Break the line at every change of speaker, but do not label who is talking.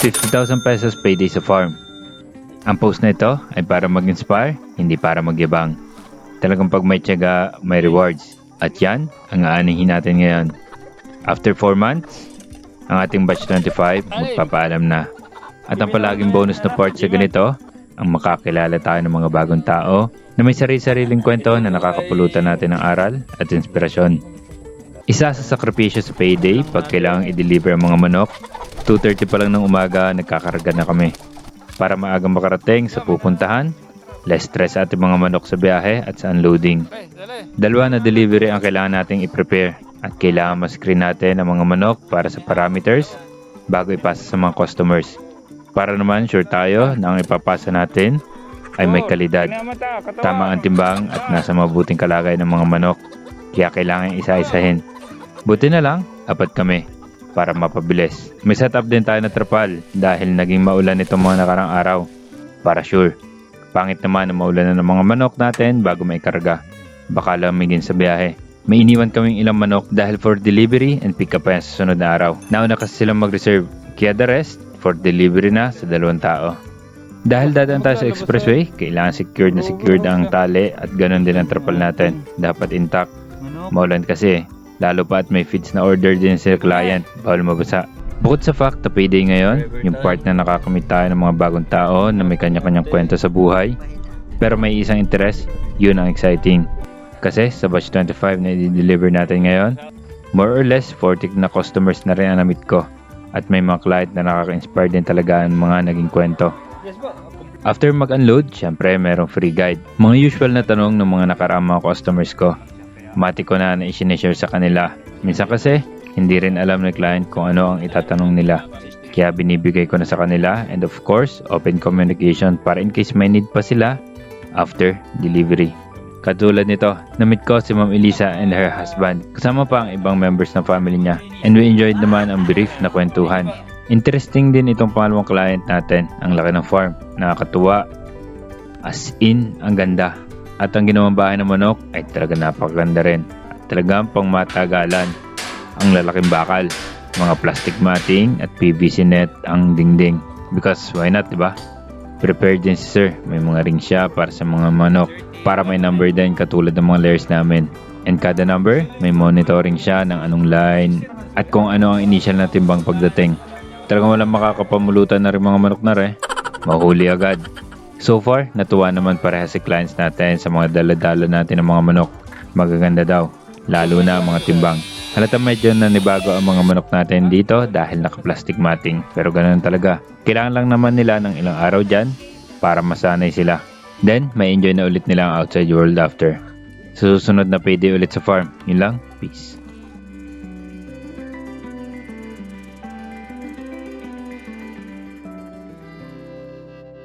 50,000 pesos payday sa farm. Ang post na ito ay para mag-inspire, hindi para magyabang. Talagang pag may tiyaga, may rewards. At yan ang aanihin natin ngayon. After 4 months, ang ating batch 25 magpapaalam na. At ang palaging bonus na part sa ganito, ang makakilala tayo ng mga bagong tao na may sarili-sariling kwento na nakakapulutan natin ng aral at inspirasyon. Isa sa sakripisyo sa payday pag kailangang i-deliver ang mga manok, 2:30 pa lang ng umaga nagkakarga na kami. Para maagang makarating sa pupuntahan, less stress sa ating mga manok sa biyahe at sa unloading. 2 na delivery ang kailangan nating i-prepare at kailangan ma-screen natin ang mga manok para sa parameters bago ipasa sa mga customers. Para naman sure tayo na ang ipapasa natin ay may kalidad, tama ang timbang at nasa mabuting kalagay ng mga manok, kaya kailangan isa-isahin. Buti na lang, apat kami para mapabilis. May setup din tayo na trapal dahil naging maulan itong mga nakarang araw. Para sure, pangit naman na maulan na ng mga manok natin bago may karga. Baka lamigin sa biyahe. May iniwan kaming ilang manok dahil for delivery and pick up pa yan sa sunod na araw. Nauna kasi silang mag-reserve, kaya the rest for delivery na sa 2 tao. Dahil dadaan tayo sa expressway, kailangan secured ang tali at ganun din ang trapal natin. Dapat intact. Maulan kasi, lalo pa at may feeds na order din sa client, bawal mabasa. Bukod sa fact na payday ngayon, yung part na nakakamit tayo ng mga bagong tao na may kanya-kanyang kwento sa buhay, pero may isang interest, yun ang exciting. Kasi sa batch 25 na i-deliver natin ngayon, more or less 40 na customers na rin ang na-meet ko. At may mga client na nakaka-inspire din talaga ang mga naging kwento. After mag-unload, syempre merong free guide. Mga usual na tanong ng mga nakaraang mga customers ko. Mati ko na i-share sa kanila. Minsan kasi, hindi rin alam ng client kung ano ang itatanong nila. Kaya binibigay ko na sa kanila and of course, open communication para in case may need pa sila after delivery. Katulad nito, na-meet ko si Ma'am Elisa and her husband. Kasama pa ang ibang members ng family niya. And we enjoyed naman ang brief na kwentuhan. Interesting din itong pangalawang client natin. Ang laki ng farm. Nakakatuwa. As in, ang ganda. At ang ginawang bahay ng manok ay talaga napakaganda rin. At talagang pang matagalan. Ang lalaking bakal. Mga plastic matting at PVC net ang dingding. Because why not, diba? Prepared din si sir. May mga ring siya para sa mga manok. Para may number din katulad ng mga layers namin. And kada number, may monitoring siya ng anong line at kung ano ang initial na timbang pagdating. Talagang walang makakapamulutan na rin mga manok na rin. Mahuli agad. So far, natuwa naman parehas si clients natin sa mga dala-dala natin ng mga manok. Magaganda daw, lalo na ang mga timbang. Halata medyo nanibago ang mga manok natin dito dahil naka-plastic matting. Pero ganoon talaga. Kailangan lang naman nila ng ilang araw dyan para masanay sila. Then, may enjoy na ulit nila ang outside world after. Sa susunod na payday ulit sa farm. Yun lang. Peace.